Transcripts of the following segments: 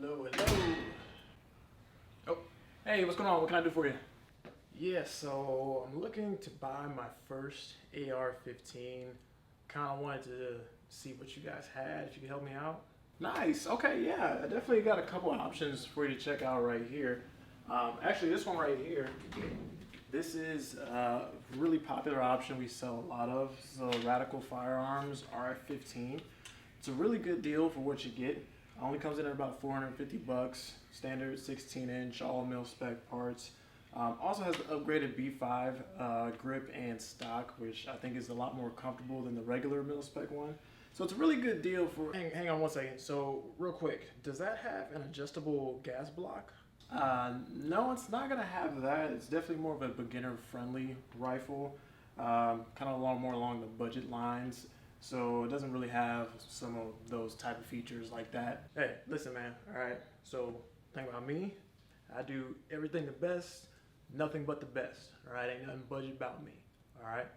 Hello, hello. Oh, hey, what's going on? What can I do for you? Yeah, so I'm looking to buy my first AR-15. Kind of wanted to see what you guys had, if you could help me out. Nice. Okay, yeah, I definitely got a couple options for you to check out right here. Actually, this one right here, this is a really popular option we sell a lot of. So Radical Firearms AR-15. It's a really good deal for what you get. Only comes in at about 450 bucks. Standard 16-inch all mil spec parts. Also has the upgraded B5 grip and stock, which I think is a lot more comfortable than the regular mil spec one. So it's a really good deal for. Hang on one second. So real quick, does that have an adjustable gas block? No, it's not gonna have that. It's definitely more of a beginner-friendly rifle, kind of more along the budget lines. So it doesn't really have some of those type of features like that. Hey, listen, man. All right. So think about me. I do everything the best, nothing but the best. All right. Ain't nothing budget about me. All right.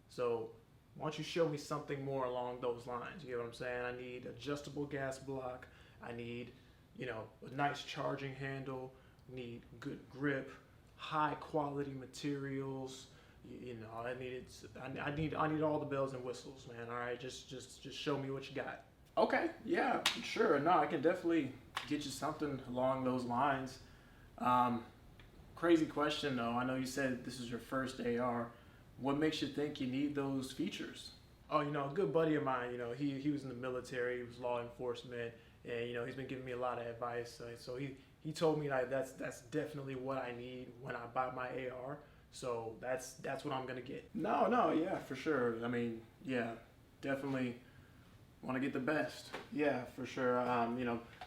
So why don't you show me something more along those lines? You get what I'm saying? I need adjustable gas block. I need, a nice charging handle. Need good grip, high quality materials. I need all the bells and whistles, man. All right, just show me what you got. Okay, yeah, sure. No, I can definitely get you something along those lines. Crazy question though. I know you said this is your first AR. What makes you think you need those features? Oh, a good buddy of mine. He was in the military. He was law enforcement, and he's been giving me a lot of advice. So he told me that that's definitely what I need when I buy my AR. So that's what I'm gonna get. No, yeah, for sure. I mean, yeah, definitely want to get the best. Yeah, for sure.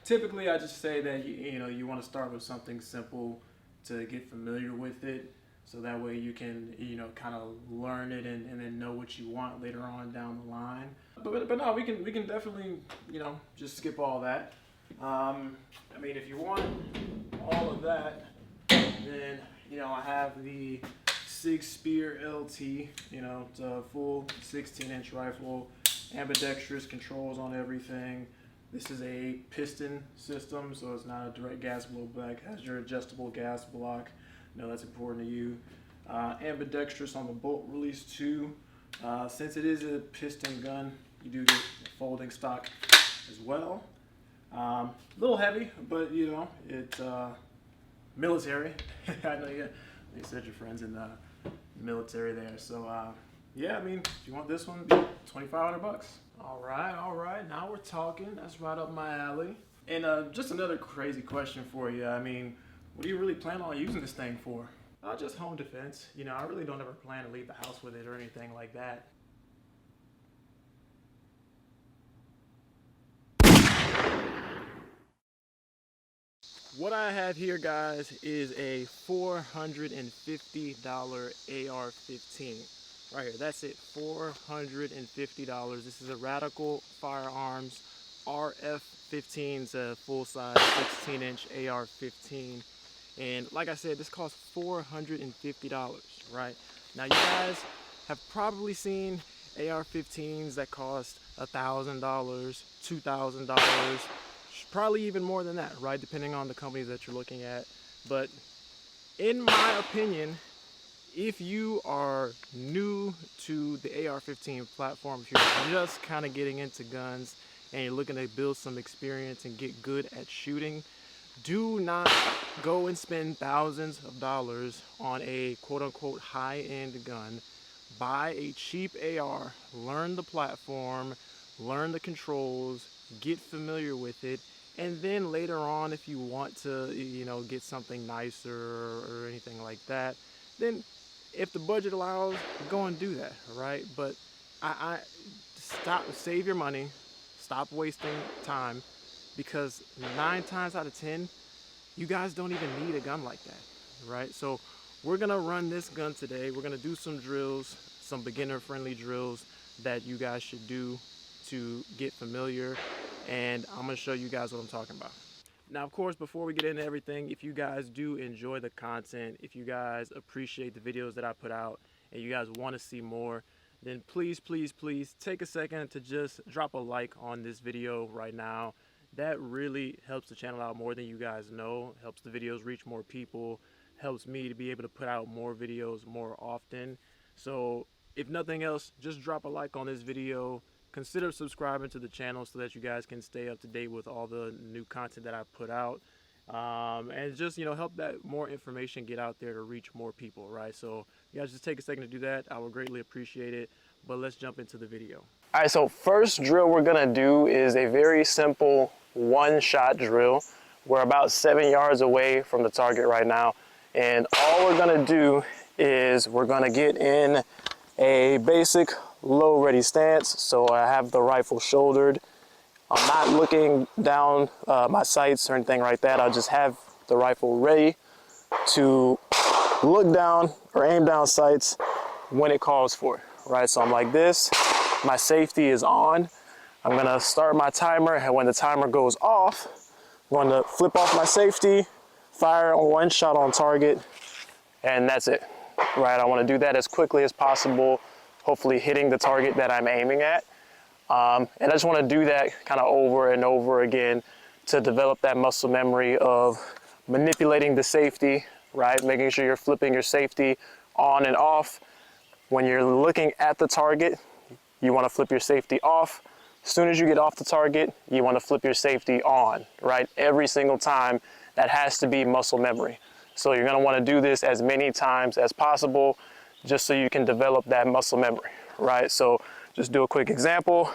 Typically I just say that you want to start with something simple to get familiar with it, so that way you can kind of learn it and then know what you want later on down the line. But no, we can definitely just skip all that. I mean, if you want all of that, then I have the Sig Spear LT. It's a full 16-inch rifle, ambidextrous controls on everything. This is a piston system, so it's not a direct gas blowback. It has your adjustable gas block. That's important to you. Ambidextrous on the bolt release too. Since it is a piston gun, you do get a folding stock as well. A little heavy, but it's military. I know you said your friends in the military there. So yeah, I mean, if you want this one, 2,500 bucks. All right. Now we're talking. That's right up my alley. And just another crazy question for you. I mean, what do you really plan on using this thing for? Just home defense. I really don't ever plan to leave the house with it or anything like that. What I have here, guys, is a $450 AR-15. Right here, that's it, $450. This is a Radical Firearms RF-15. It's a full-size 16-inch AR-15. And like I said, this costs $450, right? Now, you guys have probably seen AR-15s that cost $1,000, $2,000, probably even more than that, right? Depending on the companies that you're looking at. But in my opinion, if you are new to the AR-15 platform, if you're just kind of getting into guns and you're looking to build some experience and get good at shooting, do not go and spend thousands of dollars on a quote-unquote high-end gun. Buy a cheap AR, learn the platform, learn the controls, get familiar with it, and then later on, if you want to get something nicer or anything like that, then if the budget allows, go and do that, right? But I save your money, stop wasting time, because 9 times out of 10, you guys don't even need a gun like that, right? So we're gonna run this gun today. We're gonna do some drills, some beginner-friendly drills that you guys should do to get familiar, and I'm gonna show you guys what I'm talking about. Now, of course, before we get into everything, if you guys do enjoy the content, if you guys appreciate the videos that I put out, and you guys want to see more, then please take a second to just drop a like on this video right now. that really helps the channel out more than you guys know, helps the videos reach more people, helps me to be able to put out more videos more often. So if nothing else, just drop a like on this video, consider subscribing to the channel so that you guys can stay up to date with all the new content that I put out. And just, you know, help that more information get out there to reach more people, right? So you guys just take a second to do that. I would greatly appreciate it. But let's jump into the video. All right, so first drill we're gonna do is a very simple one-shot drill. We're about 7 yards away from the target right now. And all we're gonna do is we're gonna get in a basic low ready stance. So I have the rifle shouldered. I'm not looking down my sights or anything like that. I'll just have the rifle ready to look down or aim down sights when it calls for it, right? So I'm like this, my safety is on. I'm gonna start my timer, and when the timer goes off, I'm gonna flip off my safety, fire one shot on target, and that's it, right? I wanna do that as quickly as possible, hopefully hitting the target that I'm aiming at. And I just want to do that kind of over and over again to develop that muscle memory of manipulating the safety, right? Making sure you're flipping your safety on and off. When you're looking at the target, you want to flip your safety off. As soon as you get off the target, you want to flip your safety on, right? Every single time. That has to be muscle memory. So you're going to want to do this as many times as possible just so you can develop that muscle memory, right? So just do a quick example.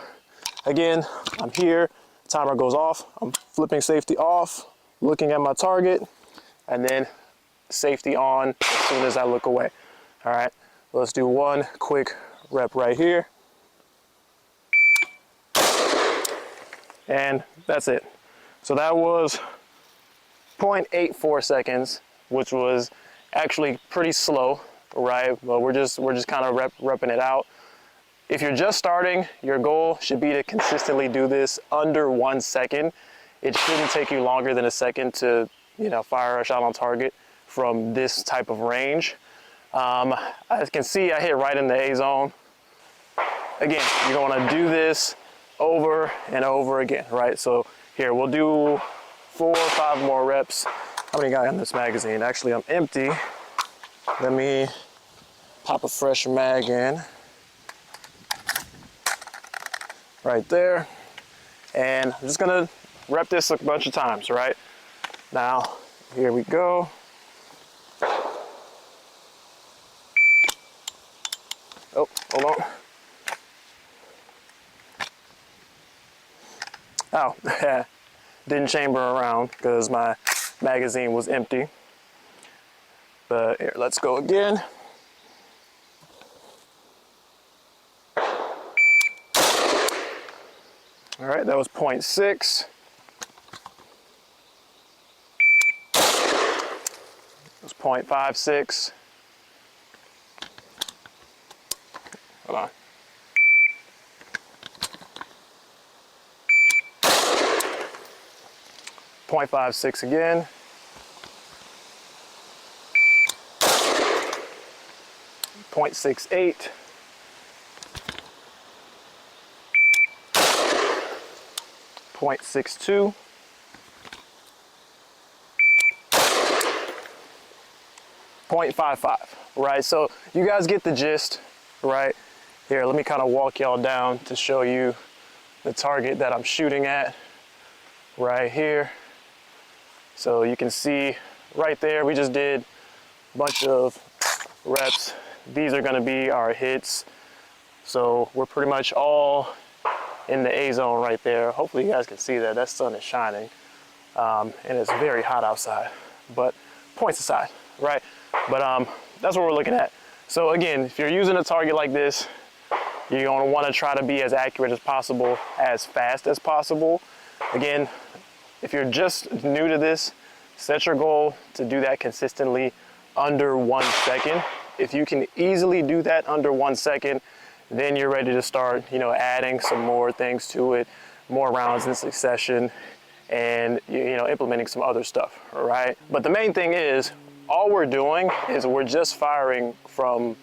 Again, I'm here, timer goes off, I'm flipping safety off, looking at my target, and then safety on as soon as I look away. All right, let's do one quick rep right here. And that's it. So that was 0.84 seconds, which was actually pretty slow, right? But we're just kind of repping it out. If you're just starting, your goal should be to consistently do this under 1 second. It shouldn't take you longer than a second to, you know, fire a shot on target from this type of range. As you can see, I hit right in the A zone. Again, you're going to do this over and over again, right? So here, we'll do 4 or 5 more reps. How many got in this magazine? Actually, I'm empty. Let me pop a fresh mag in. Right there, and I'm just gonna rep this a bunch of times, right? Now, here we go. Oh, hold on. Oh, didn't chamber around because my magazine was empty. But here, let's go again. All right, that was 0.6. That was 0.56. Hold on. .56 again. 0.68. 0.62, 0.55, right? So you guys get the gist, right? Here, let me kind of walk y'all down to show you the target that I'm shooting at right here. So you can see right there, we just did a bunch of reps. These are gonna be our hits. So we're pretty much all in the A zone right there. Hopefully you guys can see that. That sun is shining. And it's very hot outside, but points aside, right? But that's what we're looking at. So again, if you're using a target like this, you're gonna wanna try to be as accurate as possible, as fast as possible. Again, if you're just new to this, set your goal to do that consistently under 1 second. If you can easily do that under 1 second, then you're ready to start, you know, adding some more things to it, more rounds in succession, and, you know, implementing some other stuff, all right? But the main thing is, all we're doing is we're just firing from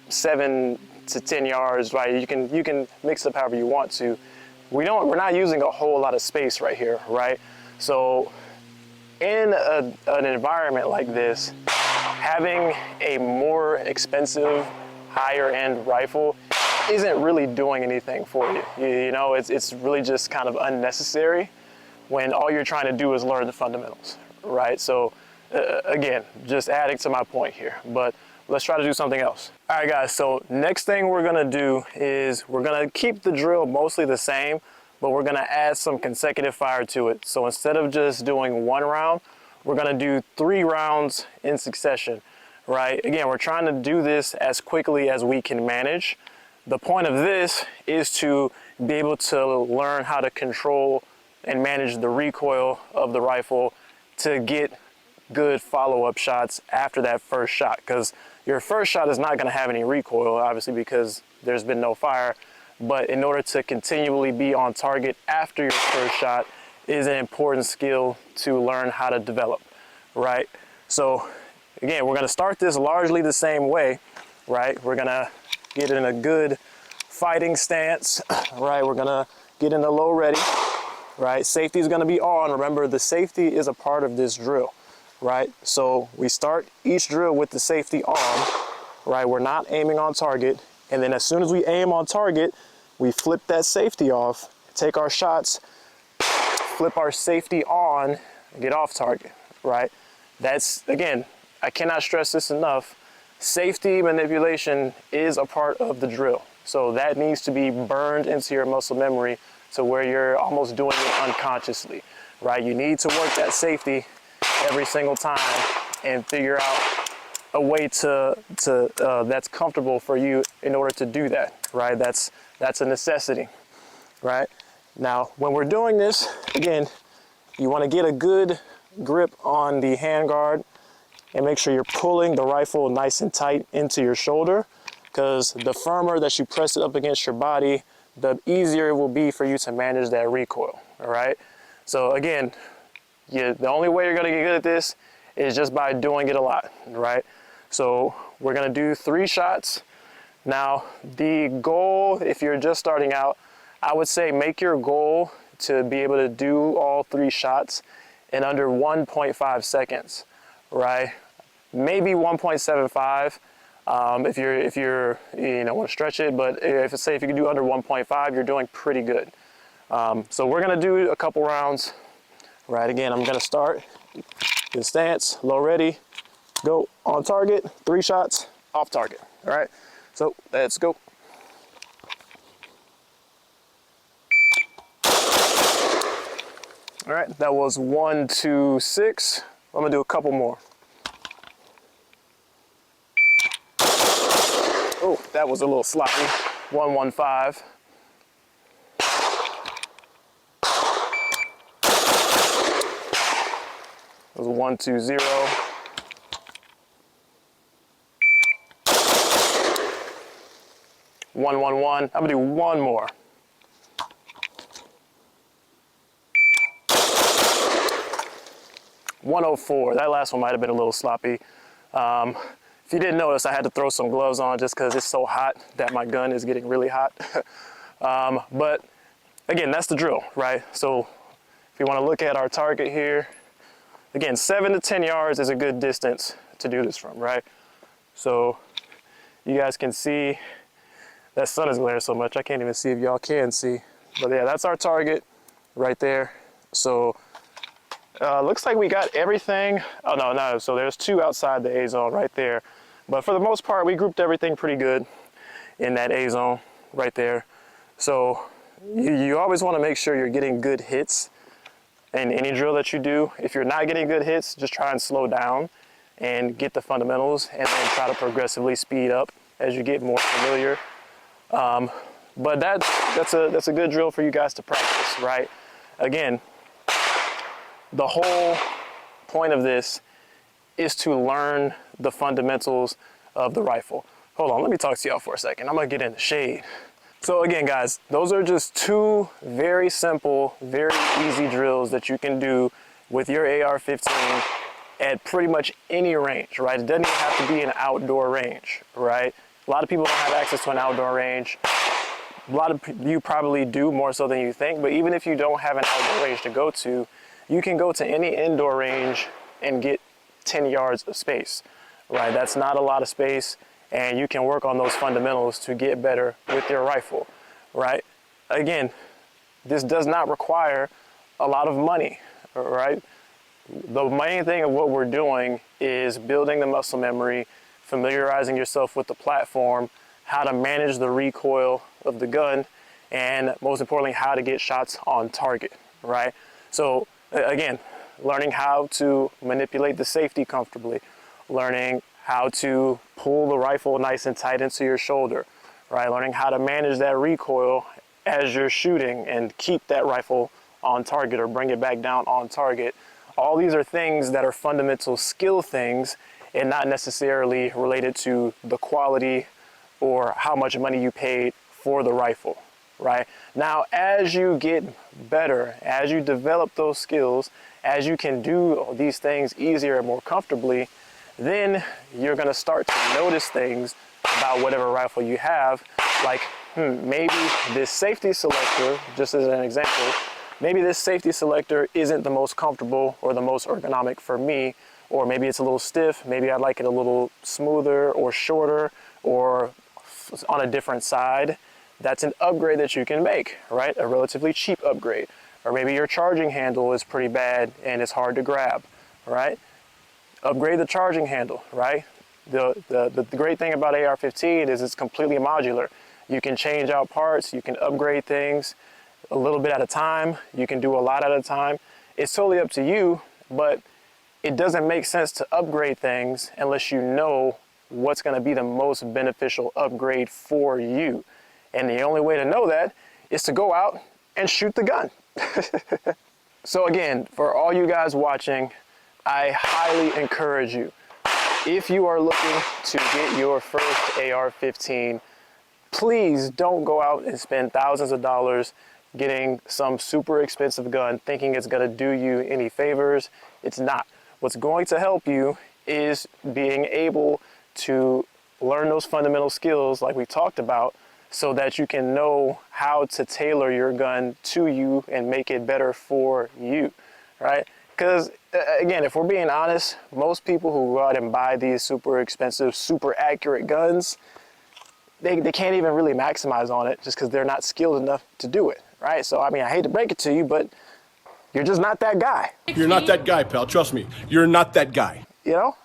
7 to 10 yards, right? You can mix up however you want to, we're not using a whole lot of space right here, right? So in an environment like this, having a more expensive, higher end rifle isn't really doing anything for you. You know, it's really just kind of unnecessary when all you're trying to do is learn the fundamentals, right? So again, just adding to my point here, but let's try to do something else. All right, guys, so next thing we're gonna do is we're gonna keep the drill mostly the same, but we're gonna add some consecutive fire to it. So instead of just doing 1 round, we're gonna do 3 rounds in succession, right? Again, we're trying to do this as quickly as we can manage. The point of this is to be able to learn how to control and manage the recoil of the rifle to get good follow-up shots after that first shot, because your first shot is not going to have any recoil, obviously, because there's been no fire. But in order to continually be on target after your first shot is an important skill to learn how to develop, right? So again, we're going to start this largely the same way, right? We're going to get in a good fighting stance, right? We're going to get in a low ready, right? Safety is going to be on. Remember, the safety is a part of this drill, right? So we start each drill with the safety on, right? We're not aiming on target. And then as soon as we aim on target, we flip that safety off, take our shots, flip our safety on, and get off target, right? That's, again, I cannot stress this enough. Safety manipulation is a part of the drill. So that needs to be burned into your muscle memory to where you're almost doing it unconsciously, right? You need to work that safety every single time and figure out a way to that's comfortable for you in order to do that, right? That's a necessity, right? Now, when we're doing this, again, you want to get a good grip on the handguard and make sure you're pulling the rifle nice and tight into your shoulder, because the firmer that you press it up against your body, the easier it will be for you to manage that recoil, all right? So again, the only way you're gonna get good at this is just by doing it a lot, right? So we're gonna do 3 shots. Now, the goal, if you're just starting out, I would say make your goal to be able to do all 3 shots in under 1.5 seconds, right? Maybe 1.75 if you're you know, want to stretch it, but if you can do under 1.5, you're doing pretty good. So we're gonna do a couple rounds. Right, again, I'm gonna start in stance, low ready, go on target, 3 shots, off target. All right, so let's go. All right, that was 1, 2, 6. I'm gonna do a couple more. Oh, that was a little sloppy. 1, 1, 5. It was 1, 2, 0. 1, 1, 1. I'm gonna do one more. 104. That last one might have been a little sloppy. If you didn't notice, I had to throw some gloves on just because it's so hot that my gun is getting really hot. But again, that's the drill, right? So if you want to look at our target here, again, 7 to 10 yards is a good distance to do this from, right? So you guys can see that sun is glaring so much, I can't even see if y'all can see. But yeah, that's our target right there. So looks like we got everything. Oh, no, so there's 2 outside the A zone right there. But for the most part, we grouped everything pretty good in that A zone right there. So you always want to make sure you're getting good hits in any drill that you do. If you're not getting good hits, just try and slow down and get the fundamentals, and then try to progressively speed up as you get more familiar. But that's a good drill for you guys to practice, right? Again, the whole point of this is to learn the fundamentals of the rifle. Hold on, let me talk to y'all for a second. I'm gonna get in the shade. So again, guys, those are just 2 very simple, very easy drills that you can do with your AR-15 at pretty much any range, right? It doesn't even have to be an outdoor range, right? A lot of people don't have access to an outdoor range. a lot of you probably do more so than you think, but even if you don't have an outdoor range to go to, you can go to any indoor range and get 10 yards of space, right? That's not a lot of space, and you can work on those fundamentals to get better with your rifle, right? Again, this does not require a lot of money, right? The main thing of what we're doing is building the muscle memory, familiarizing yourself with the platform, how to manage the recoil of the gun, and most importantly, how to get shots on target, right? So again, learning how to manipulate the safety comfortably, learning how to pull the rifle nice and tight into your shoulder, right? Learning how to manage that recoil as you're shooting and keep that rifle on target or bring it back down on target. All these are things that are fundamental skill things and not necessarily related to the quality or how much money you paid for the rifle, right? Now, as you get better, as you develop those skills, as you can do these things easier and more comfortably, then you're gonna start to notice things about whatever rifle you have, like, maybe this safety selector, just as an example, maybe this safety selector isn't the most comfortable or the most ergonomic for me, or maybe it's a little stiff, maybe I'd like it a little smoother or shorter or on a different side. That's an upgrade that you can make, right? A relatively cheap upgrade. Or maybe your charging handle is pretty bad and it's hard to grab, right? Upgrade the charging handle, right? The great thing about AR-15 is it's completely modular. You can change out parts, you can upgrade things a little bit at a time, you can do a lot at a time. It's totally up to you, but it doesn't make sense to upgrade things unless you know what's gonna be the most beneficial upgrade for you. And the only way to know that is to go out and shoot the gun. So again, for all you guys watching, I highly encourage you, if you are looking to get your first AR-15, please don't go out and spend thousands of dollars getting some super expensive gun thinking it's gonna do you any favors. It's not. What's going to help you is being able to learn those fundamental skills like we talked about, so that you can know how to tailor your gun to you and make it better for you, right? Because again, if we're being honest, most people who go out and buy these super expensive, super accurate guns, they can't even really maximize on it just because they're not skilled enough to do it, right? So I mean, I hate to break it to you, but you're just not that guy. You're not that guy, pal. Trust me, you're not that guy. You know?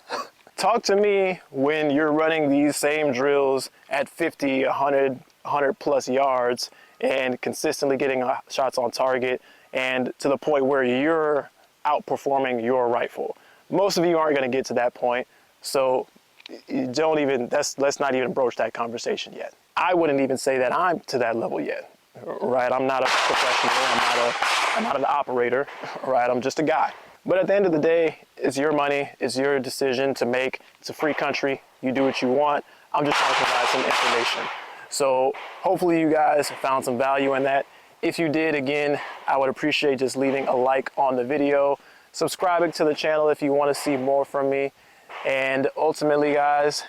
Talk to me when you're running these same drills at 50, 100 plus yards and consistently getting shots on target and to the point where you're outperforming your rifle. Most of you aren't going to get to that point, so don't even, let's not even broach that conversation yet. I wouldn't even say that I'm to that level yet, right? I'm not a professional, I'm not an operator, right? I'm just a guy. But at the end of the day, it's your money, it's your decision to make. It's a free country, you do what you want. I'm just trying to provide some information. So hopefully you guys found some value in that. If you did, again, I would appreciate just leaving a like on the video, subscribing to the channel if you want to see more from me. And ultimately, guys,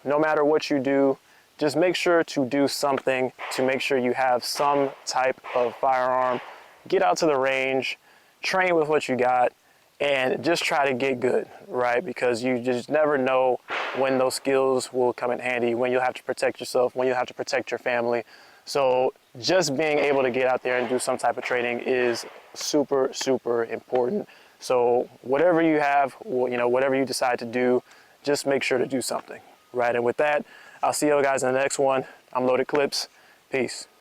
no matter what you do, just make sure to do something to make sure you have some type of firearm. Get out to the range, train with what you got, and just try to get good, right? Because you just never know when those skills will come in handy, when you'll have to protect yourself, when you'll have to protect your family. So just being able to get out there and do some type of training is super, super important. So whatever you have, you know, whatever you decide to do, just make sure to do something, right? And with that, I'll see you guys in the next one. I'm Loaded Clips. Peace.